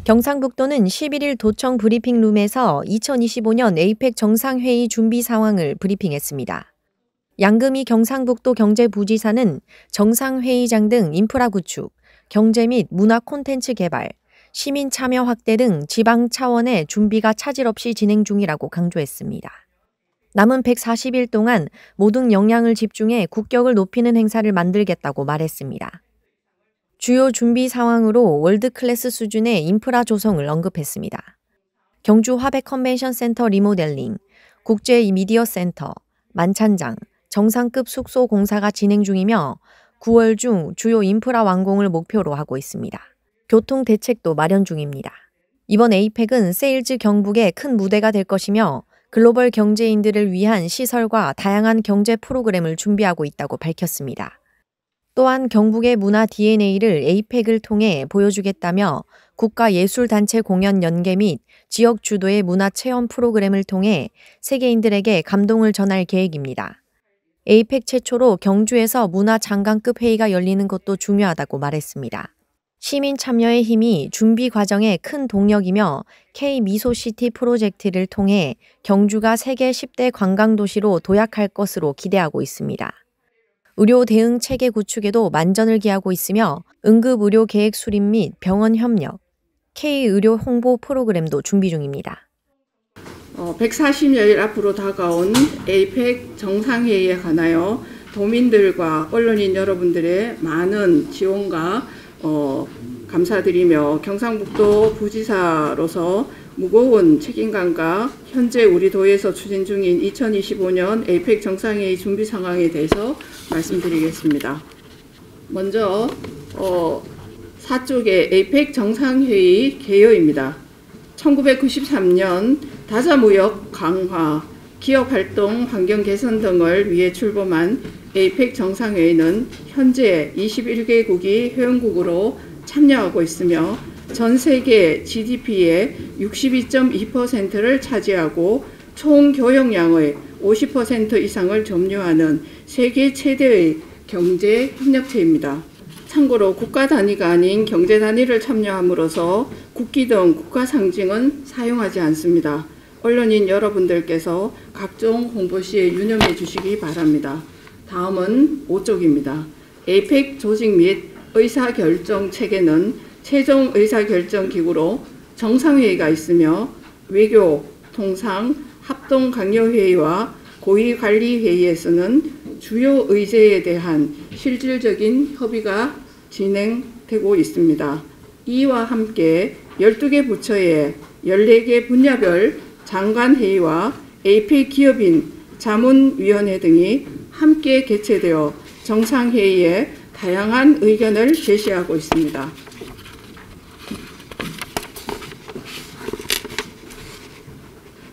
경상북도는 11일 도청 브리핑룸에서 2025년 에이펙 정상회의 준비 상황을 브리핑했습니다. 양금희 경상북도 경제부지사는 정상회의장 등 인프라 구축, 경제 및 문화 콘텐츠 개발, 시민 참여 확대 등 지방 차원의 준비가 차질 없이 진행 중이라고 강조했습니다. 남은 140일 동안 모든 역량을 집중해 국격을 높이는 행사를 만들겠다고 말했습니다. 주요 준비 상황으로 월드클래스 수준의 인프라 조성을 언급했습니다. 경주 화백 컨벤션 센터 리모델링, 국제 미디어 센터, 만찬장, 정상급 숙소 공사가 진행 중이며 9월 중 주요 인프라 완공을 목표로 하고 있습니다. 교통 대책도 마련 중입니다. 이번 에이펙은 세일즈 경북의 큰 무대가 될 것이며 글로벌 경제인들을 위한 시설과 다양한 경제 프로그램을 준비하고 있다고 밝혔습니다. 또한 경북의 문화 DNA를 에이펙을 통해 보여주겠다며 국가예술단체 공연 연계 및 지역 주도의 문화체험 프로그램을 통해 세계인들에게 감동을 전할 계획입니다. 에이펙 최초로 경주에서 문화장관급 회의가 열리는 것도 중요하다고 말했습니다. 시민 참여의 힘이 준비 과정의 큰 동력이며 K-미소시티 프로젝트를 통해 경주가 세계 10대 관광도시로 도약할 것으로 기대하고 있습니다. 의료 대응 체계 구축에도 만전을 기하고 있으며 응급의료 계획 수립 및 병원 협력, K-의료 홍보 프로그램도 준비 중입니다. 140여일 앞으로 다가온 에이펙 정상회의에 관하여 도민들과 언론인 여러분들의 많은 지원과 감사드리며 경상북도 부지사로서 무거운 책임감과 현재 우리 도에서 추진 중인 2025년 에이펙 정상회의 준비 상황에 대해서 말씀드리겠습니다. 먼저 4쪽의 에이펙 정상회의 개요입니다. 1993년 다자무역 강화, 기업활동 환경 개선 등을 위해 출범한 에이펙 정상회의는 현재 21개국이 회원국으로 참여하고 있으며 전 세계 GDP의 62.2%를 차지하고 총 교역량의 50% 이상을 점유하는 세계 최대의 경제 협력체입니다. 참고로 국가 단위가 아닌 경제 단위를 참여함으로써 국기 등 국가 상징은 사용하지 않습니다. 언론인 여러분들께서 각종 홍보 시에 유념해 주시기 바랍니다. 다음은 5쪽입니다. 에이펙 조직 및 의사결정 체계는 최종 의사결정기구로 정상회의가 있으며 외교, 통상, 합동강요회의와 고위관리회의에서는 주요 의제에 대한 실질적인 협의가 진행되고 있습니다. 이와 함께 12개 부처의 14개 분야별 장관회의와 에이펙 기업인 자문위원회 등이 함께 개최되어 정상회의에 다양한 의견을 제시하고 있습니다.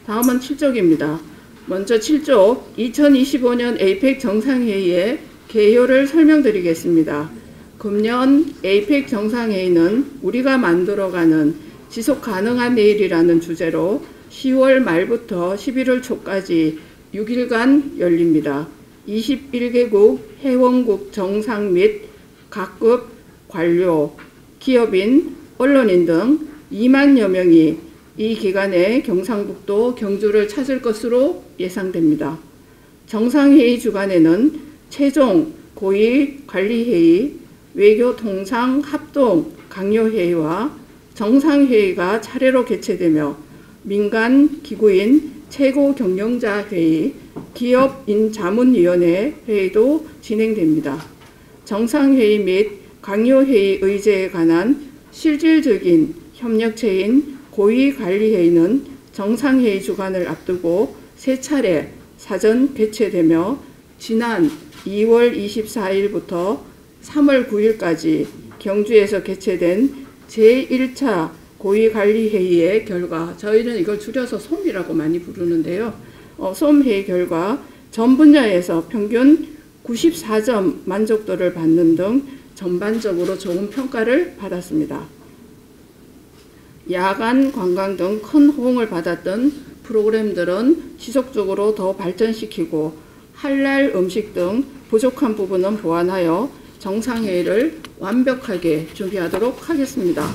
다음은 7쪽입니다. 먼저 7쪽 2025년 에이펙 정상회의의 개요를 설명드리겠습니다. 금년 에이펙 정상회의는 우리가 만들어가는 지속가능한 내일이라는 주제로 10월 말부터 11월 초까지 6일간 열립니다. 21개국 회원국 정상 및 각급 관료, 기업인, 언론인 등 2만여 명이 이 기간에 경상북도 경주를 찾을 것으로 예상됩니다. 정상회의 주간에는 최종 고위관리회의, 외교통상 합동 강요회의와 정상회의가 차례로 개최되며 민간 기구인 최고경영자회의, 기업인자문위원회 회의도 진행됩니다. 정상회의 및 강요회의 의제에 관한 실질적인 협력체인 고위관리회의는 정상회의 주간을 앞두고 3차례 사전 개최되며 지난 2월 24일부터 3월 9일까지 경주에서 개최된 제1차 고위관리회의의 결과, 저희는 이걸 줄여서 솜이라고 많이 부르는데요. 솜회의 결과 전 분야에서 평균 94점 만족도를 받는 등 전반적으로 좋은 평가를 받았습니다. 야간 관광 등 큰 호응을 받았던 프로그램들은 지속적으로 더 발전시키고 할랄 음식 등 부족한 부분은 보완하여 정상회의를 완벽하게 준비하도록 하겠습니다.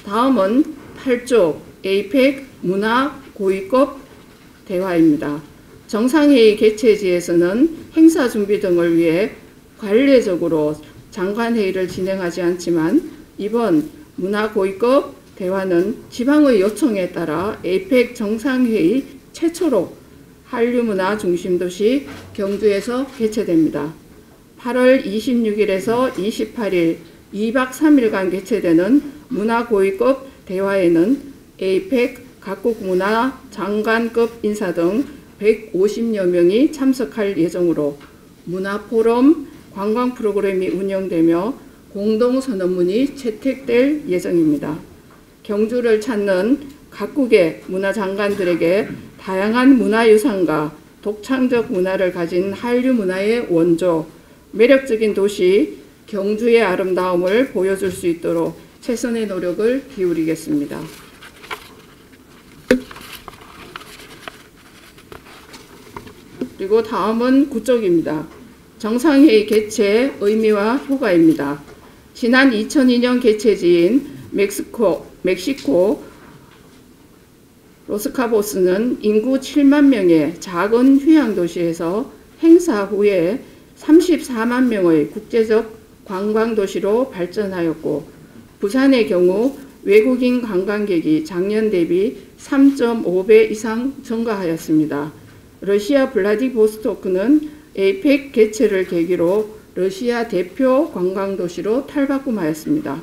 다음은 8조 에이펙 문화 고위급 대화입니다. 정상회의 개최지에서는 행사 준비 등을 위해 관례적으로 장관회의를 진행하지 않지만 이번 문화 고위급 대화는 지방의 요청에 따라 에이펙 정상회의 최초로 한류문화 중심도시 경주에서 개최됩니다. 8월 26일에서 28일 2박 3일간 개최되는 문화 고위급 대화에는 에이펙 각국 문화 장관급 인사 등 150여 명이 참석할 예정으로 문화 포럼, 관광 프로그램이 운영되며 공동선언문이 채택될 예정입니다. 경주를 찾는 각국의 문화장관들에게 다양한 문화유산과 독창적 문화를 가진 한류 문화의 원조, 매력적인 도시 경주의 아름다움을 보여줄 수 있도록 최선의 노력을 기울이겠습니다. 그리고 다음은 구쪽입니다. 정상회의 개최 의미와 효과입니다. 지난 2002년 개최지인 멕시코 로스카보스는 인구 7만 명의 작은 휴양 도시에서 행사 후에 34만 명의 국제적 관광도시로 발전하였고, 부산의 경우 외국인 관광객이 작년 대비 3.5배 이상 증가하였습니다. 러시아 블라디보스토크는 에이펙 개최를 계기로 러시아 대표 관광도시로 탈바꿈하였습니다.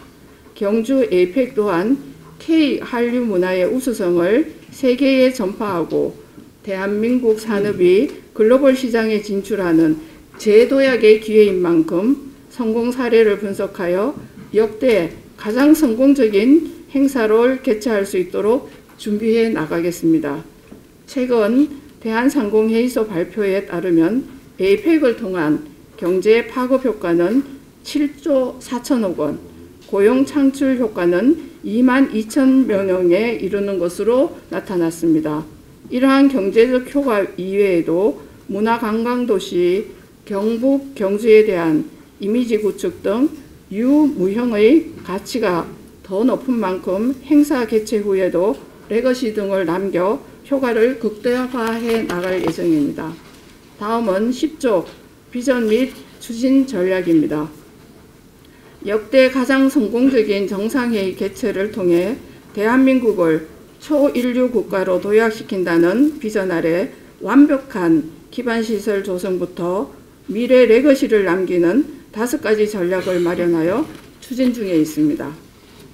경주 에이펙 또한 K 한류 문화의 우수성을 세계에 전파하고 대한민국 산업이 글로벌 시장에 진출하는 재도약의 기회인 만큼 성공 사례를 분석하여 역대 가장 성공적인 행사를 개최할 수 있도록 준비해 나가겠습니다. 최근 대한상공회의소 발표에 따르면 에이펙을 통한 경제 파급 효과는 7조 4천억 원, 고용 창출 효과는 2만 2천 명에 이르는 것으로 나타났습니다. 이러한 경제적 효과 이외에도 문화관광도시 경북 경주에 대한 이미지 구축 등 유무형의 가치가 더 높은 만큼 행사 개최 후에도 레거시 등을 남겨 효과를 극대화해 나갈 예정입니다. 다음은 10조 비전 및 추진 전략입니다. 역대 가장 성공적인 정상회의 개최를 통해 대한민국을 초인류 국가로 도약시킨다는 비전 아래 완벽한 기반시설 조성부터 미래 레거시를 남기는 5가지 전략을 마련하여 추진 중에 있습니다.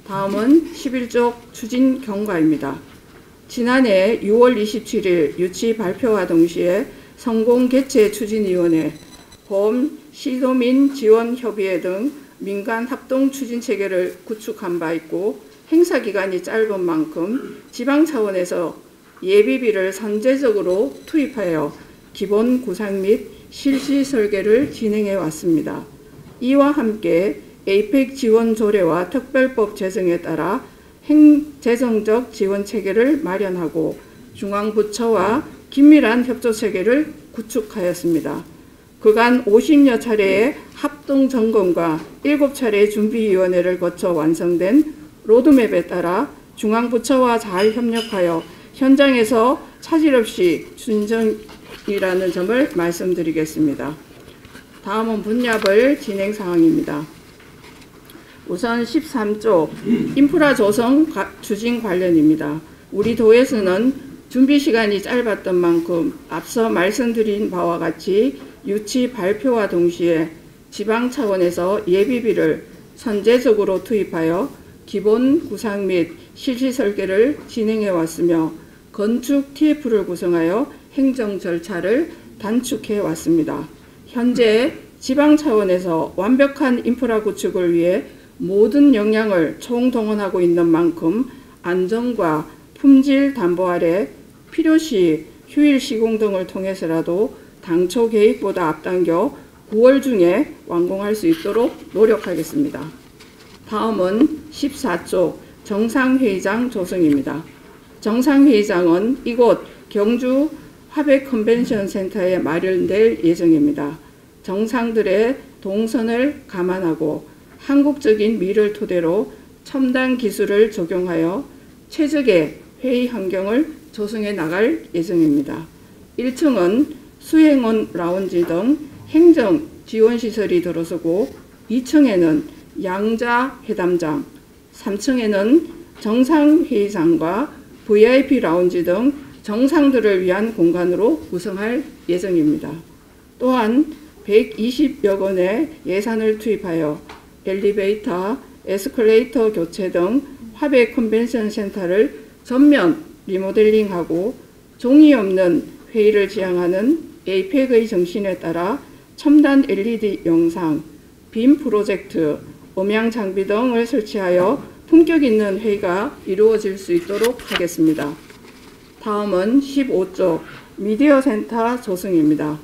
다음은 11조 추진 경과입니다. 지난해 6월 27일 유치 발표와 동시에 성공 개최 추진위원회, 보험 시도민 지원 협의회 등 민간 합동 추진 체계를 구축한 바 있고, 행사 기간이 짧은 만큼 지방 차원에서 예비비를 선제적으로 투입하여 기본 구상 및 실시 설계를 진행해 왔습니다. 이와 함께 에이펙 지원 조례와 특별법 제정에 따라 행재정적 지원 체계를 마련하고 중앙부처와 긴밀한 협조 체계를 구축하였습니다. 그간 50여 차례의 합동 점검과 7차례의 준비위원회를 거쳐 완성된 로드맵에 따라 중앙부처와 잘 협력하여 현장에서 차질 없이 준정이라는 점을 말씀드리겠습니다. 다음은 분야별 진행 사항입니다. 우선 13조 인프라 조성 추진 관련입니다. 우리 도에서는 준비 시간이 짧았던 만큼 앞서 말씀드린 바와 같이 유치 발표와 동시에 지방 차원에서 예비비를 선제적으로 투입하여 기본 구상 및 실시 설계를 진행해 왔으며 건축 TF를 구성하여 행정 절차를 단축해 왔습니다. 현재 지방 차원에서 완벽한 인프라 구축을 위해 모든 역량을 총동원하고 있는 만큼 안전과 품질 담보 아래 필요시 휴일 시공 등을 통해서라도 당초 계획보다 앞당겨 9월 중에 완공할 수 있도록 노력하겠습니다. 다음은 14조 정상회의장 조성입니다. 정상회의장은 이곳 경주 화백 컨벤션 센터에 마련될 예정입니다. 정상들의 동선을 감안하고 한국적인 미를 토대로 첨단 기술을 적용하여 최적의 회의 환경을 조성해 나갈 예정입니다. 1층은 수행원 라운지 등 행정 지원시설이 들어서고 2층에는 양자 회담장, 3층에는 정상회의장과 VIP 라운지 등 정상들을 위한 공간으로 구성할 예정입니다. 또한 120여 원의 예산을 투입하여 엘리베이터, 에스컬레이터 교체 등 화백 컨벤션 센터를 전면 리모델링하고 종이 없는 회의를 지향하는 에이펙의 정신에 따라 첨단 LED 영상, 빔 프로젝트, 음향 장비 등을 설치하여 품격 있는 회의가 이루어질 수 있도록 하겠습니다. 다음은 15쪽 미디어 센터 조성입니다.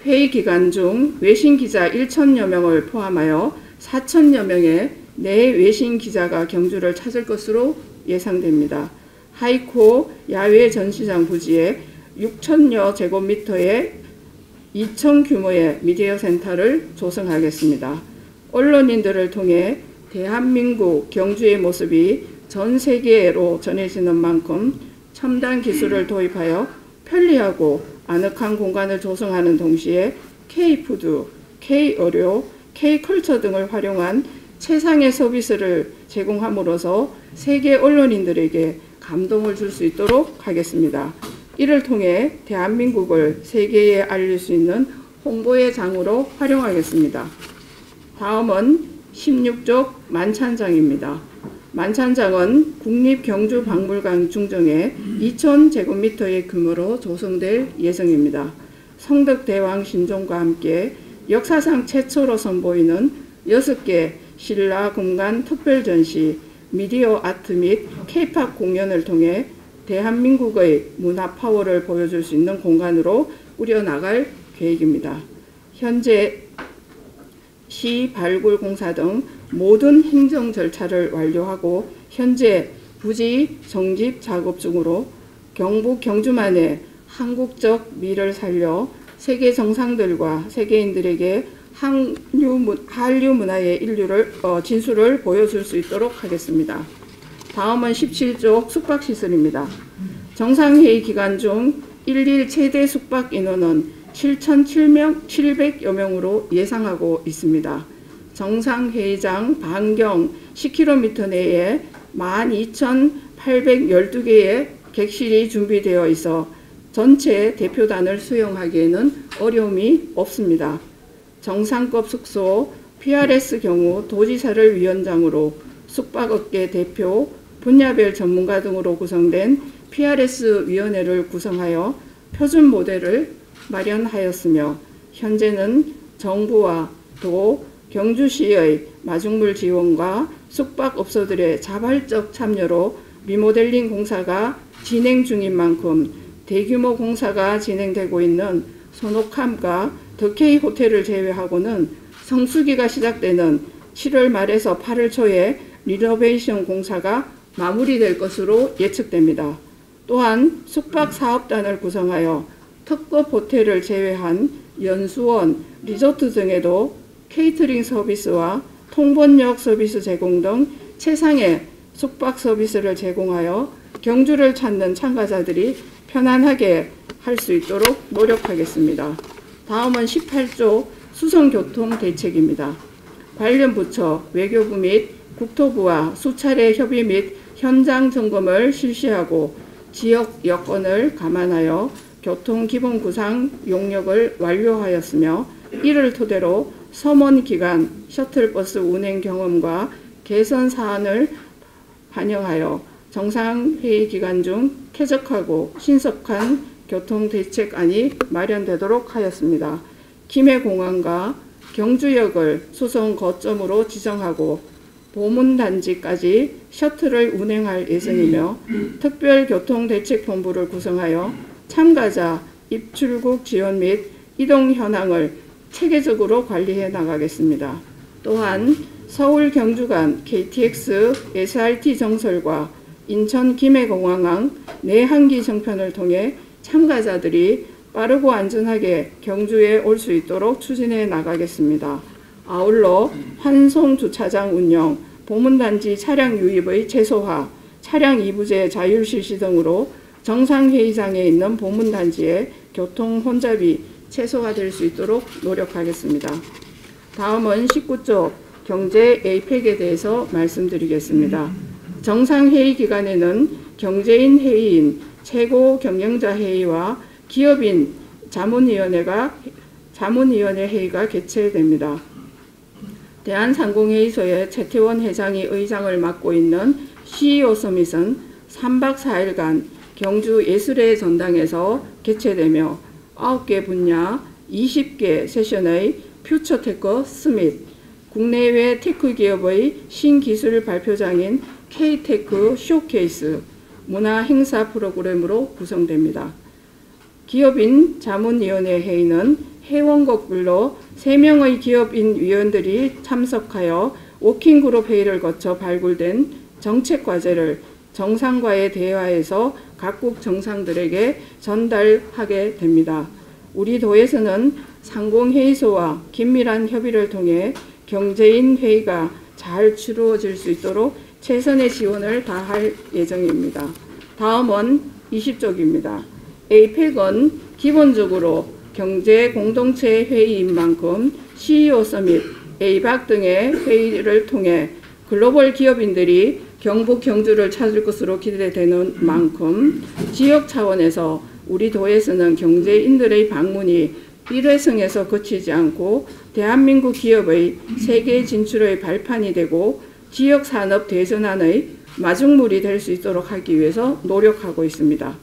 회의 기간 중 외신 기자 1,000여 명을 포함하여 4,000여 명의 내 외신 기자가 경주를 찾을 것으로 예상됩니다. 하이코 야외 전시장 부지에 6,000여 제곱미터의 2층 규모의 미디어 센터를 조성하겠습니다. 언론인들을 통해 대한민국 경주의 모습이 전 세계로 전해지는 만큼 첨단 기술을 도입하여 편리하고 아늑한 공간을 조성하는 동시에 K푸드, K의료, K컬처 등을 활용한 최상의 서비스를 제공함으로써 세계 언론인들에게 감동을 줄 수 있도록 하겠습니다. 이를 통해 대한민국을 세계에 알릴 수 있는 홍보의 장으로 활용하겠습니다. 다음은 16쪽 만찬장입니다. 만찬장은 국립경주박물관 중정에 2,000제곱미터의 규모로 조성될 예정입니다. 성덕대왕 신종과 함께 역사상 최초로 선보이는 6개 신라 공간 특별전시, 미디어 아트 및 K-팝 공연을 통해 대한민국의 문화 파워를 보여줄 수 있는 공간으로 꾸려나갈 계획입니다. 현재 시 발굴 공사 등 모든 행정 절차를 완료하고 현재 부지 정집 작업 중으로 경북 경주만의 한국적 미를 살려 세계 정상들과 세계인들에게 한류 문화의 진수를 보여줄 수 있도록 하겠습니다. 다음은 17쪽 숙박시설입니다. 정상회의 기간 중 일일 최대 숙박 인원은 7,700여 명으로 예상하고 있습니다. 정상회의장 반경 10km 내에 12,812개의 객실이 준비되어 있어 전체 대표단을 수용하기에는 어려움이 없습니다. 정상급 숙소 PRS 경우 도지사를 위원장으로 숙박업계 대표, 분야별 전문가 등으로 구성된 PRS 위원회를 구성하여 표준 모델을 마련하였으며 현재는 정부와 도, 경주시의 마중물 지원과 숙박업소들의 자발적 참여로 리모델링 공사가 진행 중인 만큼 대규모 공사가 진행되고 있는 손옥함과 더케이 호텔을 제외하고는 성수기가 시작되는 7월 말에서 8월 초에 리노베이션 공사가 마무리될 것으로 예측됩니다. 또한 숙박 사업단을 구성하여 특급 호텔을 제외한 연수원, 리조트 등에도 케이터링 서비스와 통번역 서비스 제공 등 최상의 숙박 서비스를 제공하여 경주를 찾는 참가자들이 편안하게 할 수 있도록 노력하겠습니다. 다음은 18조 수성교통 대책입니다. 관련 부처, 외교부 및 국토부와 수차례 협의 및 현장 점검을 실시하고 지역 여건을 감안하여 교통 기본 구상 용역을 완료하였으며 이를 토대로 서먼 기간 셔틀버스 운행 경험과 개선 사안을 반영하여 정상회의 기간 중 쾌적하고 신속한 교통대책안이 마련되도록 하였습니다. 김해공항과 경주역을 수송 거점으로 지정하고 보문단지까지 셔틀을 운행할 예정이며 특별교통대책본부를 구성하여 참가자 입출국 지원 및 이동 현황을 체계적으로 관리해 나가겠습니다. 또한 서울 경주 간 KTX SRT 정설과 인천 김해공항항 내항기 정편을 통해 참가자들이 빠르고 안전하게 경주에 올 수 있도록 추진해 나가겠습니다. 아울러 환송 주차장 운영, 보문단지 차량 유입의 최소화, 차량 2부제 자율 실시 등으로 정상회의장에 있는 보문단지의 교통 혼잡이 최소화될 수 있도록 노력하겠습니다. 다음은 19조 경제 에이펙에 대해서 말씀드리겠습니다. 정상회의 기간에는 경제인 회의인 최고 경영자 회의와 기업인 자문위원회 회의가 개최됩니다. 대한상공회의소의 최태원 회장이 의장을 맡고 있는 CEO 서밋은 3박 4일간 경주 예술의 전당에서 개최되며 9개 분야 20개 세션의 퓨처테크 스밋, 국내외 테크 기업의 신기술 발표장인 K테크 쇼케이스, 문화 행사 프로그램으로 구성됩니다. 기업인 자문위원회 회의는 회원국별로 3명의 기업인 위원들이 참석하여 워킹그룹 회의를 거쳐 발굴된 정책과제를 정상과의 대화에서 각국 정상들에게 전달하게 됩니다. 우리 도에서는 상공회의소와 긴밀한 협의를 통해 경제인 회의가 잘 치루어질 수 있도록 최선의 지원을 다할 예정입니다. 다음은 20쪽입니다. 에이펙은 기본적으로 경제 공동체 회의인 만큼 CEO 서밋, 에이박 등의 회의를 통해 글로벌 기업인들이 경북 경주를 찾을 것으로 기대되는 만큼 지역 차원에서 우리 도에서는 경제인들의 방문이 일회성에서 그치지 않고 대한민국 기업의 세계 진출의 발판이 되고 지역 산업 대전환의 마중물이 될 수 있도록 하기 위해서 노력하고 있습니다.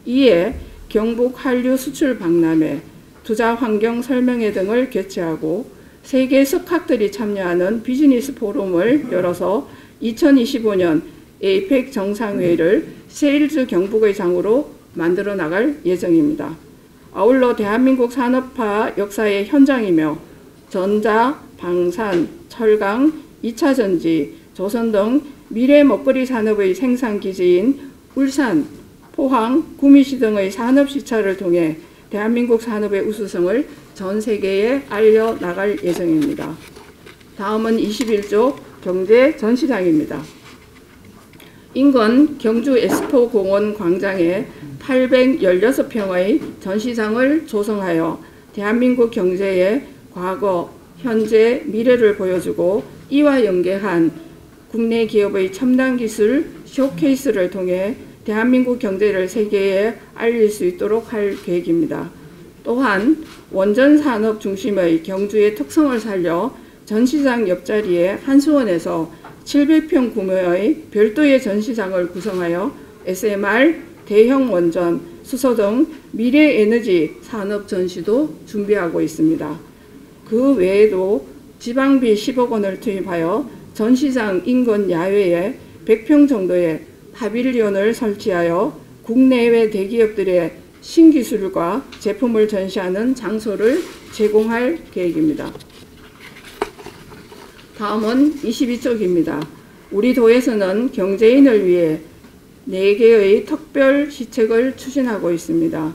이에 경북 한류 수출 박람회, 투자 환경 설명회 등을 개최하고 세계 석학들이 참여하는 비즈니스 포럼을 열어서 2025년 에이펙 정상회의를 세일즈 경북의 장으로 만들어 나갈 예정입니다. 아울러 대한민국 산업화 역사의 현장이며 전자, 방산, 철강, 2차 전지, 조선 등 미래 먹거리 산업의 생산 기지인 울산, 포항, 구미시 등의 산업 시찰을 통해 대한민국 산업의 우수성을 전 세계에 알려나갈 예정입니다. 다음은 21조 경제 전시장입니다. 인근 경주 엑스포 공원 광장에 816평의 전시장을 조성하여 대한민국 경제의 과거, 현재, 미래를 보여주고 이와 연계한 국내 기업의 첨단 기술 쇼케이스를 통해 대한민국 경제를 세계에 알릴 수 있도록 할 계획입니다. 또한 원전 산업 중심의 경주의 특성을 살려 전시장 옆자리에 한수원에서 700평 규모의 별도의 전시장을 구성하여 SMR, 대형 원전, 수소 등 미래 에너지 산업 전시도 준비하고 있습니다. 그 외에도 지방비 10억 원을 투입하여 전시장 인근 야외에 100평 정도의 파빌리온을 설치하여 국내외 대기업들의 신기술과 제품을 전시하는 장소를 제공할 계획입니다. 다음은 22쪽입니다. 우리 도에서는 경제인을 위해 4개의 특별 시책을 추진하고 있습니다.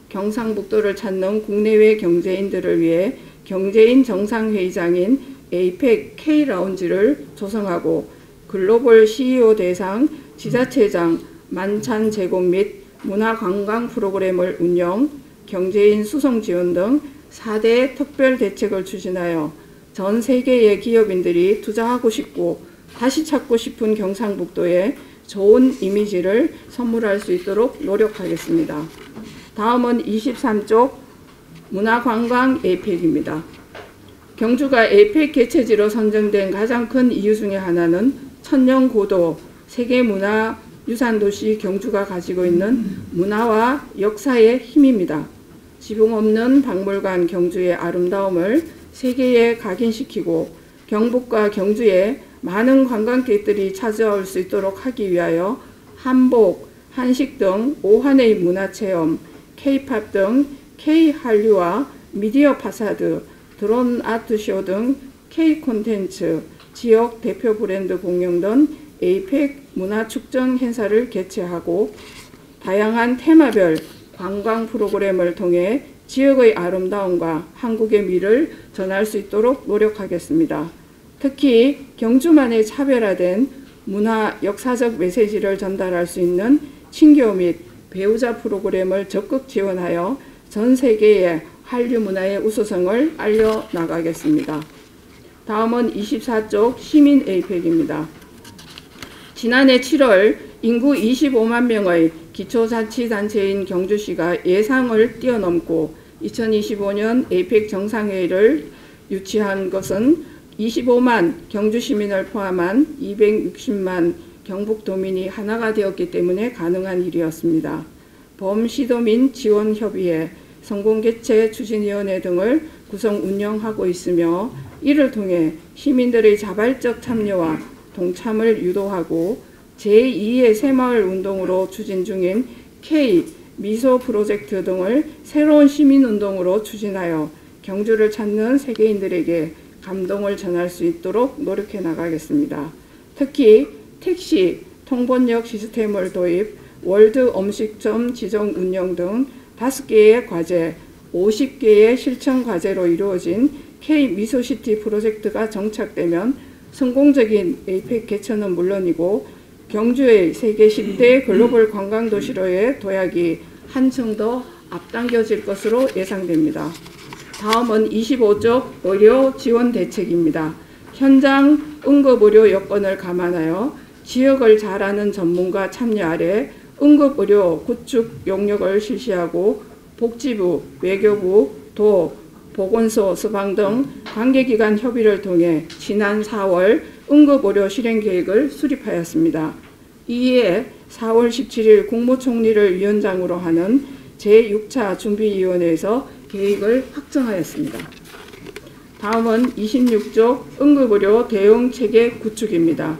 경상북도를 찾는 국내외 경제인들을 위해 경제인 정상회의장인 에이펙 K라운지를 조성하고 글로벌 CEO 대상 지자체장 만찬 제공 및 문화관광 프로그램을 운영, 경제인 수송 지원 등 4대 특별 대책을 추진하여 전 세계의 기업인들이 투자하고 싶고 다시 찾고 싶은 경상북도에 좋은 이미지를 선물할 수 있도록 노력하겠습니다. 다음은 23쪽 문화관광 에이펙입니다. 경주가 에이펙 개최지로 선정된 가장 큰 이유 중에 하나는 천년고도 세계문화유산도시 경주가 가지고 있는 문화와 역사의 힘입니다. 지붕 없는 박물관 경주의 아름다움을 세계에 각인시키고 경북과 경주에 많은 관광객들이 찾아올 수 있도록 하기 위하여 한복, 한식 등 5환의 문화체험, K-팝 등 K-한류와 미디어 파사드, 드론 아트쇼 등 K-콘텐츠, 지역 대표 브랜드 공연 등 에이펙 문화축전 행사를 개최하고 다양한 테마별 관광 프로그램을 통해 지역의 아름다움과 한국의 미를 전할 수 있도록 노력하겠습니다. 특히 경주만의 차별화된 문화 역사적 메시지를 전달할 수 있는 친교 및 배우자 프로그램을 적극 지원하여 전 세계의 한류 문화의 우수성을 알려나가겠습니다. 다음은 24쪽 시민 에이펙입니다. 지난해 7월 인구 25만 명의 기초자치단체인 경주시가 예상을 뛰어넘고 2025년 에이펙 정상회의를 유치한 것은 25만 경주 시민을 포함한 260만 경북도민이 하나가 되었기 때문에 가능한 일이었습니다. 범시도민 지원협의회, 성공개최 추진위원회 등을 구성 운영하고 있으며 이를 통해 시민들의 자발적 참여와 동참을 유도하고 제2의 새마을 운동으로 추진 중인 K 미소 프로젝트 등을 새로운 시민운동으로 추진하여 경주를 찾는 세계인들에게 감동을 전할 수 있도록 노력해 나가겠습니다. 특히 택시, 통번역 시스템을 도입, 월드 음식점 지정 운영 등 5개의 과제, 50개의 실천 과제로 이루어진 K 미소시티 프로젝트가 정착되면 성공적인 에이펙 개최는 물론이고 경주의 세계 10대 글로벌 관광도시로의 도약이 한층 더 앞당겨질 것으로 예상됩니다. 다음은 25쪽 의료 지원 대책입니다. 현장 응급의료 여건을 감안하여 지역을 잘 아는 전문가 참여 아래 응급의료 구축 용역을 실시하고 복지부, 외교부, 도, 보건소, 서방 등 관계기관 협의를 통해 지난 4월 응급의료 실행계획을 수립하였습니다. 이에 4월 17일 국무총리를 위원장으로 하는 제6차 준비위원회에서 계획을 확정하였습니다. 다음은 26쪽 응급의료 대응체계 구축입니다.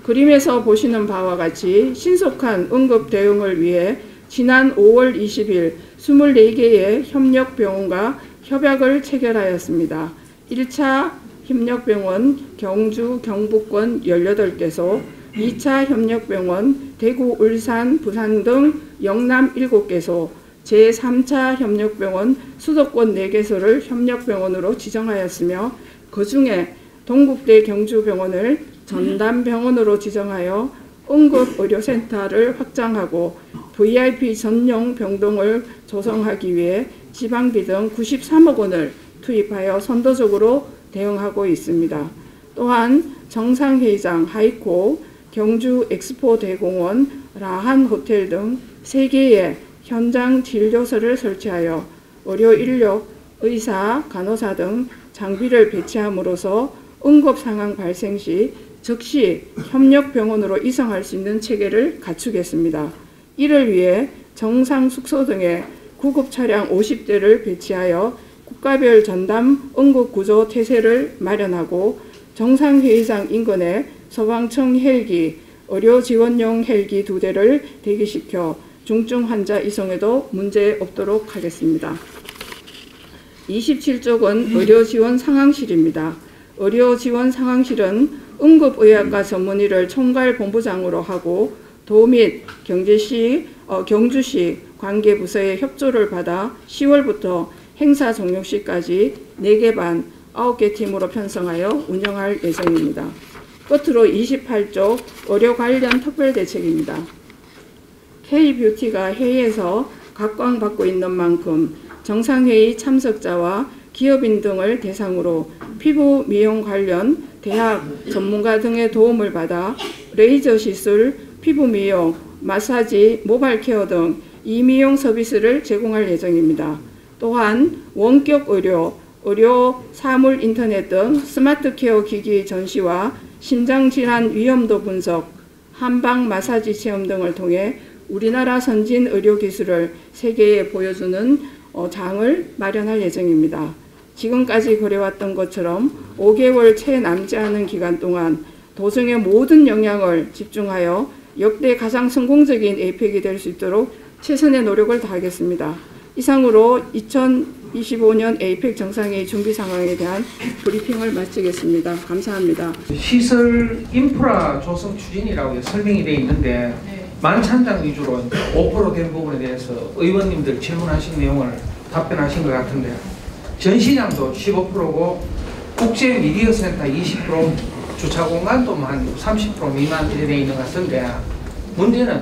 그림에서 보시는 바와 같이 신속한 응급 대응을 위해 지난 5월 20일 24개의 협력병원과 협약을 체결하였습니다. 1차 협력병원 경주, 경북권 18개소, 2차 협력병원 대구, 울산, 부산 등 영남 7개소, 제3차 협력병원 수도권 4개소를 협력병원으로 지정하였으며 그중에 동국대 경주병원을 전담병원으로 지정하여 응급의료센터를 확장하고 VIP 전용 병동을 조성하기 위해 지방비 등 93억 원을 투입하여 선도적으로 대응하고 있습니다. 또한 정상회의장 하이코, 경주 엑스포 대공원, 라한 호텔 등 3개의 현장 진료소를 설치하여 의료 인력, 의사, 간호사 등 장비를 배치함으로써 응급 상황 발생 시 즉시 협력병원으로 이송할 수 있는 체계를 갖추겠습니다. 이를 위해 정상 숙소 등에 구급 차량 50대를 배치하여 국가별 전담 응급구조 태세를 마련하고 정상회의장 인근에 소방청 헬기, 의료지원용 헬기 2대를 대기시켜 중증 환자 이송에도 문제 없도록 하겠습니다. 27쪽은 의료지원 상황실입니다. 의료지원 상황실은 응급의학과 전문의를 총괄본부장으로 하고 도 및 경주시 관계부서의 협조를 받아 10월부터 행사 종료 시까지 4개 반 9개 팀으로 편성하여 운영할 예정입니다. 끝으로 28쪽 의료 관련 특별대책입니다. K-뷰티가 회의에서 각광받고 있는 만큼 정상회의 참석자와 기업인 등을 대상으로 피부 미용 관련 대학 전문가 등의 도움을 받아 레이저 시술, 피부 미용, 마사지, 모발 케어 등 이미용 서비스를 제공할 예정입니다. 또한 원격 의료, 의료 사물 인터넷 등 스마트 케어 기기 전시와 심장질환 위험도 분석, 한방 마사지 체험 등을 통해 우리나라 선진 의료 기술을 세계에 보여주는 장을 마련할 예정입니다. 지금까지 그래왔던 것처럼 5개월 채 남지 않은 기간 동안 도정의 모든 역량을 집중하여 역대 가장 성공적인 에이펙이 될 수 있도록 최선의 노력을 다하겠습니다. 이상으로 2025년 에이펙 정상회의 준비 상황에 대한 브리핑을 마치겠습니다. 감사합니다. 시설 인프라 조성 추진이라고 설명이 되어 있는데 만찬장 위주로 5% 된 부분에 대해서 의원님들 질문하신 내용을 답변하신 것 같은데 전시장도 15%고 국제미디어센터 20%, 주차 공간도 한 30% 미만 되어 있는 것 같은데, 문제는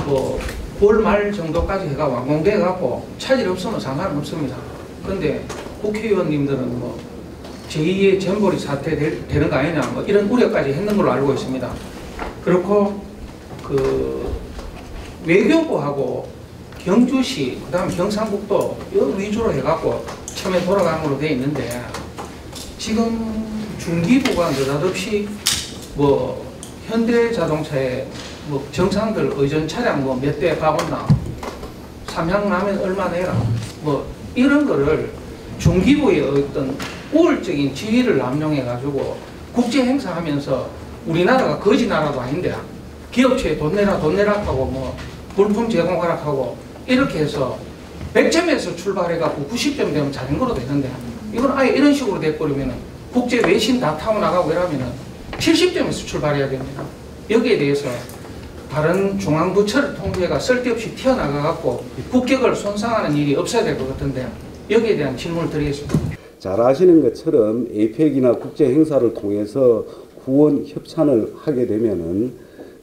뭐 9월 말 정도까지 해가 완공돼 갖고 차질 없으면 상관은 없습니다. 근데 국회의원님들은 뭐 제2의 잼버리 사태 되는 거 아니냐 뭐 이런 우려까지 했는 걸로 알고 있습니다. 그렇고 그 외교부하고 경주시 그다음 경상북도 여 위주로 해갖고 처음에 돌아가는 걸로 돼 있는데, 지금 중기부가 느닷없이 뭐 현대자동차에 뭐 정상들 의전 차량 뭐 몇 대 가본나, 삼양라면 얼마 내라 뭐 이런 거를 중기부의 어떤 우월적인 지위를 남용해 가지고 국제 행사하면서 우리나라가 거지 나라도 아닌데 기업체에 돈 내라 하고 뭐 물품 제공하라 하고 이렇게 해서 100점에서 출발해 갖고 90점 되면 자전거로 되는데, 이건 아예 이런 식으로 돼버리면 국제 외신 다 타고 나가고 이러면 70점에서 출발해야 됩니다. 여기에 대해서 다른 중앙부처를 통해가 쓸데없이 튀어나가갖고 국격을 손상하는 일이 없어야 될 것 같은데, 여기에 대한 질문을 드리겠습니다. 잘 아시는 것처럼 에이펙이나 국제 행사를 통해서 후원 협찬을 하게 되면은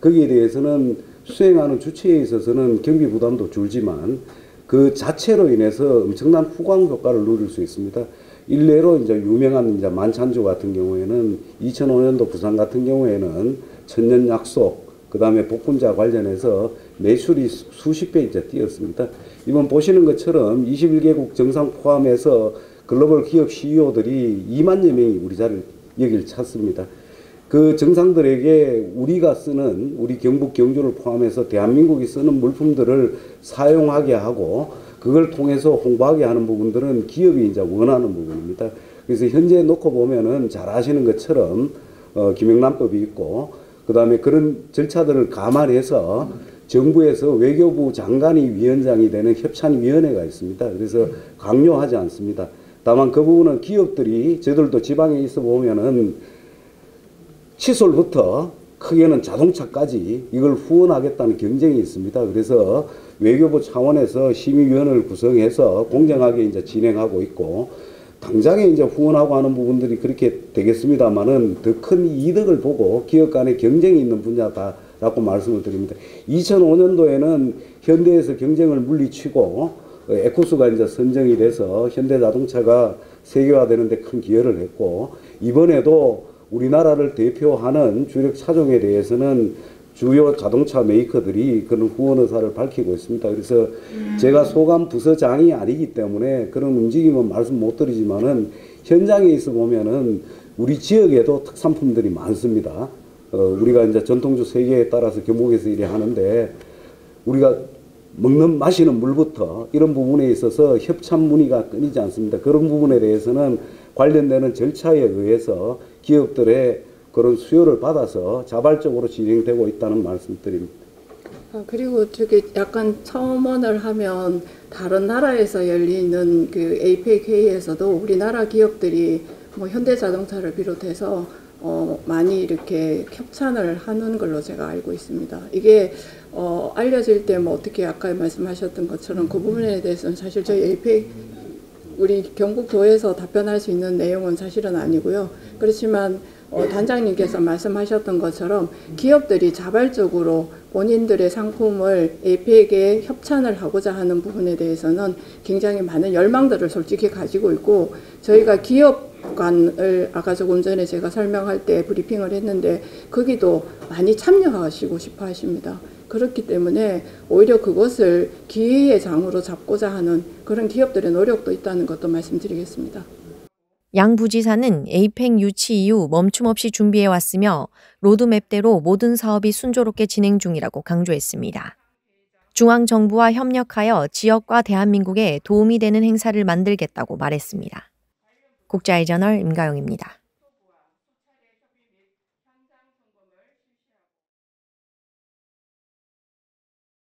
거기에 대해서는 수행하는 주체에 있어서는 경비 부담도 줄지만 그 자체로 인해서 엄청난 후광 효과를 누릴 수 있습니다. 일례로 이제 유명한 이제 만찬조 같은 경우에는 2005년도 부산 같은 경우에는 천년 약속, 그 다음에 복분자 관련해서 매출이 수십 배 이제 뛰었습니다. 이번 보시는 것처럼 21개국 정상 포함해서 글로벌 기업 CEO들이 2만여 명이 우리 자리를 여기를 찾습니다. 그 정상들에게 우리가 쓰는, 우리 경북 경주를 포함해서 대한민국이 쓰는 물품들을 사용하게 하고 그걸 통해서 홍보하게 하는 부분들은 기업이 이제 원하는 부분입니다. 그래서 현재 놓고 보면은 잘 아시는 것처럼 김영란법이 있고, 그 다음에 그런 절차들을 감안해서 정부에서 외교부 장관이 위원장이 되는 협찬위원회가 있습니다. 그래서 강요하지 않습니다. 다만 그 부분은 기업들이, 저들도 지방에 있어 보면은 칫솔부터 크게는 자동차까지 이걸 후원하겠다는 경쟁이 있습니다. 그래서 외교부 차원에서 심의위원회를 구성해서 공정하게 이제 진행하고 있고, 당장에 이제 후원하고 하는 부분들이 그렇게 되겠습니다만은 더 큰 이득을 보고 기업 간의 경쟁이 있는 분야다라고 말씀을 드립니다. 2005년도에는 현대에서 경쟁을 물리치고 에코스가 이제 선정이 돼서 현대자동차가 세계화되는 데 큰 기여를 했고, 이번에도 우리나라를 대표하는 주력 차종에 대해서는 주요 자동차 메이커들이 그런 후원 의사를 밝히고 있습니다. 그래서 제가 소감 부서장이 아니기 때문에 그런 움직임은 말씀 못 드리지만은 현장에 있어 보면은 우리 지역에도 특산품들이 많습니다. 우리가 이제 전통주 세계에 따라서 경북에서 일을 하는데, 우리가 먹는 마시는 물부터 이런 부분에 있어서 협찬 문의가 끊이지 않습니다. 그런 부분에 대해서는 관련되는 절차에 의해서 기업들의 그런 수요를 받아서 자발적으로 진행되고 있다는 말씀드립니다. 그리고 저기 약간 첨언을 하면 다른 나라에서 열리는 그 에이펙 회의에서도 우리나라 기업들이 뭐 현대자동차를 비롯해서 많이 이렇게 협찬을 하는 걸로 제가 알고 있습니다. 이게 알려질 때 뭐 어떻게 아까 말씀하셨던 것처럼 그 부분에 대해서는 사실 저희 에이펙 우리 경북도에서 답변할 수 있는 내용은 사실은 아니고요. 그렇지만 단장님께서 말씀하셨던 것처럼 기업들이 자발적으로 본인들의 상품을 에이펙에 협찬을 하고자 하는 부분에 대해서는 굉장히 많은 열망들을 솔직히 가지고 있고, 저희가 기업관을 아까 조금 전에 제가 설명할 때 브리핑을 했는데 거기도 많이 참여하시고 싶어 하십니다. 그렇기 때문에 오히려 그것을 기회의 장으로 잡고자 하는 그런 기업들의 노력도 있다는 것도 말씀드리겠습니다. 양 부지사는 에이펙 유치 이후 멈춤없이 준비해왔으며 로드맵대로 모든 사업이 순조롭게 진행 중이라고 강조했습니다. 중앙정부와 협력하여 지역과 대한민국에 도움이 되는 행사를 만들겠다고 말했습니다. 국제아이저널 임가영입니다.